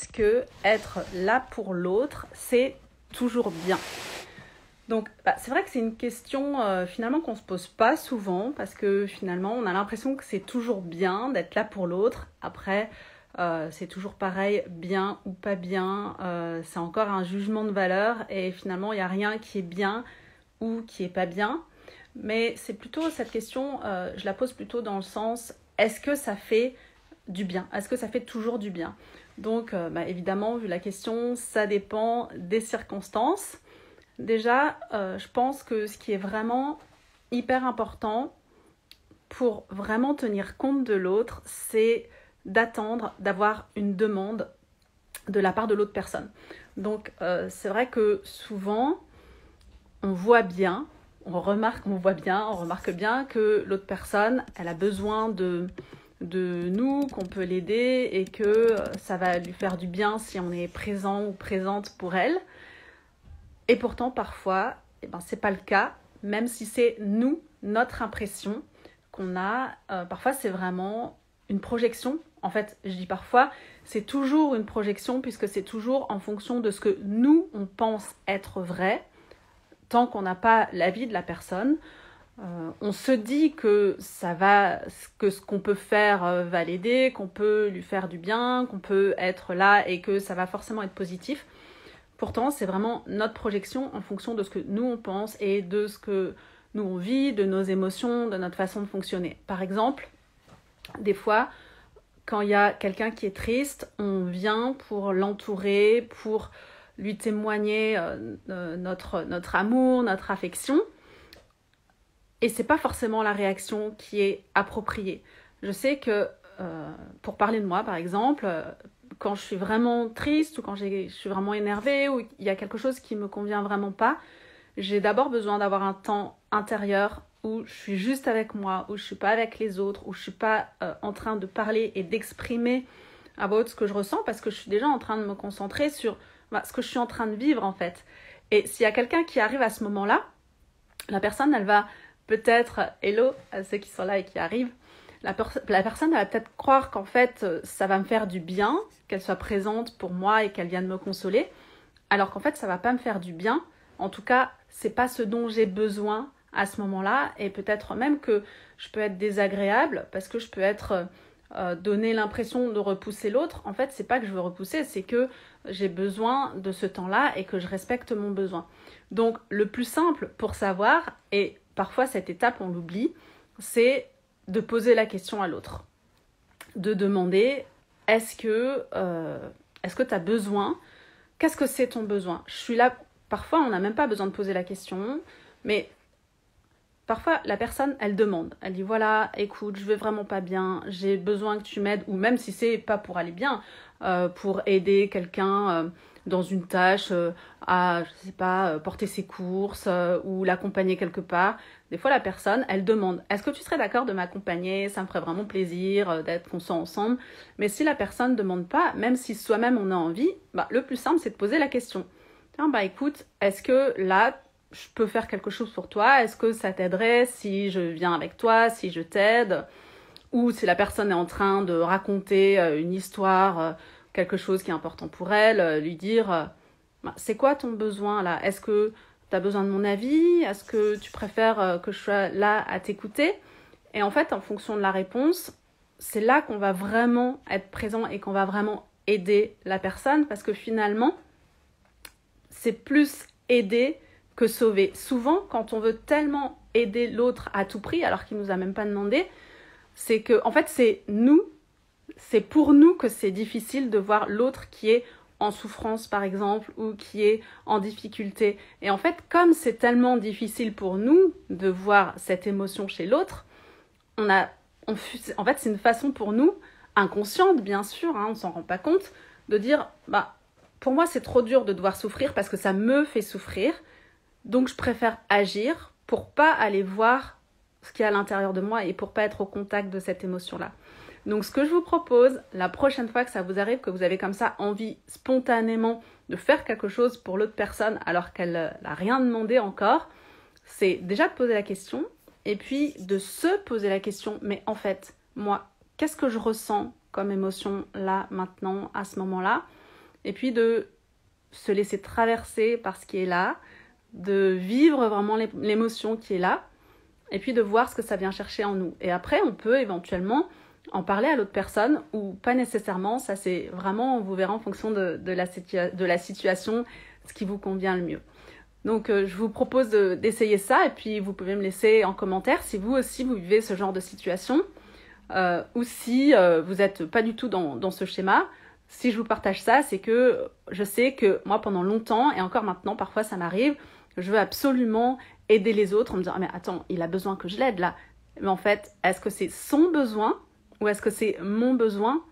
Est-ce que être là pour l'autre, c'est toujours bien? Donc, c'est vrai que c'est une question finalement qu'on se pose pas souvent parce que finalement, on a l'impression que c'est toujours bien d'être là pour l'autre. Après, c'est toujours pareil, bien ou pas bien. C'est encore un jugement de valeur et finalement, il n'y a rien qui est bien ou qui est pas bien. Mais c'est plutôt cette question, je la pose plutôt dans le sens, est-ce que ça fait du bien? Est-ce que ça fait toujours du bien? Donc, évidemment, vu la question, ça dépend des circonstances. Déjà, je pense que ce qui est vraiment hyper important pour vraiment tenir compte de l'autre, c'est d'attendre, d'avoir une demande de la part de l'autre personne. Donc, c'est vrai que souvent, on voit bien, on remarque bien que l'autre personne, elle a besoin de nous, qu'on peut l'aider et que ça va lui faire du bien si on est présent ou présente pour elle. Et pourtant, parfois, c'est pas le cas, même si c'est nous, notre impression qu'on a. Parfois, c'est vraiment une projection. En fait, je dis parfois, c'est toujours une projection puisque c'est toujours en fonction de ce que nous, on pense être vrai, tant qu'on n'a pas l'avis de la personne. On se dit que ça va, que ce qu'on peut faire va l'aider, qu'on peut lui faire du bien, qu'on peut être là et que ça va forcément être positif. Pourtant, c'est vraiment notre projection en fonction de ce que nous on pense et de ce que nous on vit, de nos émotions, de notre façon de fonctionner. Par exemple, des fois, quand il y a quelqu'un qui est triste, on vient pour l'entourer, pour lui témoigner notre amour, notre affection. Et c'est pas forcément la réaction qui est appropriée. Je sais que, pour parler de moi par exemple, quand je suis vraiment triste ou quand je suis vraiment énervée ou il y a quelque chose qui me convient vraiment pas, j'ai d'abord besoin d'avoir un temps intérieur où je suis juste avec moi, où je suis pas avec les autres, où je suis pas en train de parler et d'exprimer à voix haute ce que je ressens parce que je suis déjà en train de me concentrer sur ce que je suis en train de vivre en fait. Et s'il y a quelqu'un qui arrive à ce moment-là, la personne elle va peut-être, hello à ceux qui sont là et qui arrivent, la personne elle va peut-être croire qu'en fait ça va me faire du bien, qu'elle soit présente pour moi et qu'elle vienne me consoler, alors qu'en fait ça va pas me faire du bien. En tout cas, c'est pas ce dont j'ai besoin à ce moment-là, et peut-être même que je peux être désagréable parce que je peux être donner l'impression de repousser l'autre. En fait, c'est pas que je veux repousser, c'est que j'ai besoin de ce temps-là et que je respecte mon besoin. Donc, le plus simple pour savoir, et parfois cette étape on l'oublie, c'est de poser la question à l'autre. De demander, est-ce que tu as besoin? Qu'est-ce que c'est ton besoin? Je suis là, parfois on n'a même pas besoin de poser la question, mais parfois la personne, elle demande. Elle dit, voilà, écoute, je vais vraiment pas bien, j'ai besoin que tu m'aides, ou même si c'est pas pour aller bien, pour aider quelqu'un dans une tâche, à, je sais pas, porter ses courses, ou l'accompagner quelque part. Des fois, la personne, elle demande, est-ce que tu serais d'accord de m'accompagner? Ça me ferait vraiment plaisir d'être qu'on soit ensemble. Mais si la personne ne demande pas, même si soi-même on a envie, le plus simple, c'est de poser la question. Tiens, écoute, est-ce que là, je peux faire quelque chose pour toi? Est-ce que ça t'aiderait si je viens avec toi, si je t'aide? Ou si la personne est en train de raconter une histoire, quelque chose qui est important pour elle, lui dire c'est quoi ton besoin là? Est-ce que tu as besoin de mon avis? Est-ce que tu préfères que je sois là à t'écouter? Et en fait, en fonction de la réponse, c'est là qu'on va vraiment être présent et qu'on va vraiment aider la personne, parce que finalement, c'est plus aider que sauver. Souvent, quand on veut tellement aider l'autre à tout prix, alors qu'il ne nous a même pas demandé, c'est que, en fait, c'est pour nous que c'est difficile de voir l'autre qui est en souffrance, par exemple, ou qui est en difficulté. Et en fait, comme c'est tellement difficile pour nous de voir cette émotion chez l'autre, en fait, c'est une façon pour nous, inconsciente, bien sûr, on ne s'en rend pas compte, de dire, pour moi, c'est trop dur de devoir souffrir parce que ça me fait souffrir. Donc, je préfère agir pour pas aller voir ce qu'il y a à l'intérieur de moi et pour pas être au contact de cette émotion-là. Donc, ce que je vous propose, la prochaine fois que ça vous arrive, que vous avez comme ça envie spontanément de faire quelque chose pour l'autre personne alors qu'elle n'a rien demandé encore, c'est déjà de poser la question et puis de se poser la question, mais en fait, moi, qu'est-ce que je ressens comme émotion là, maintenant, à ce moment-là? et puis de se laisser traverser par ce qui est là, de vivre vraiment l'émotion qui est là, et puis de voir ce que ça vient chercher en nous. Et après, on peut éventuellement en parler à l'autre personne, ou pas nécessairement, ça c'est vraiment, vous verrez en fonction de la situation, ce qui vous convient le mieux. Donc je vous propose d'essayer ça, et puis vous pouvez me laisser en commentaire si vous aussi vous vivez ce genre de situation, ou si vous n'êtes pas du tout dans ce schéma. Si je vous partage ça, c'est que je sais que moi pendant longtemps, et encore maintenant parfois ça m'arrive, je veux absolument aider les autres en me disant « Ah mais attends, il a besoin que je l'aide là ». Mais en fait, est-ce que c'est son besoin ou est-ce que c'est mon besoin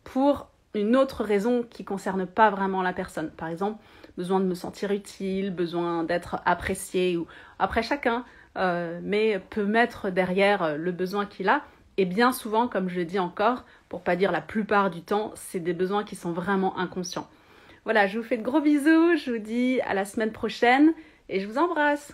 pour une autre raison qui ne concerne pas vraiment la personne? Par exemple, besoin de me sentir utile, besoin d'être apprécié, ou après chacun, mais peut mettre derrière le besoin qu'il a. Et bien souvent, comme je le dis encore, pour pas dire la plupart du temps, c'est des besoins qui sont vraiment inconscients. Voilà, je vous fais de gros bisous, je vous dis à la semaine prochaine et je vous embrasse.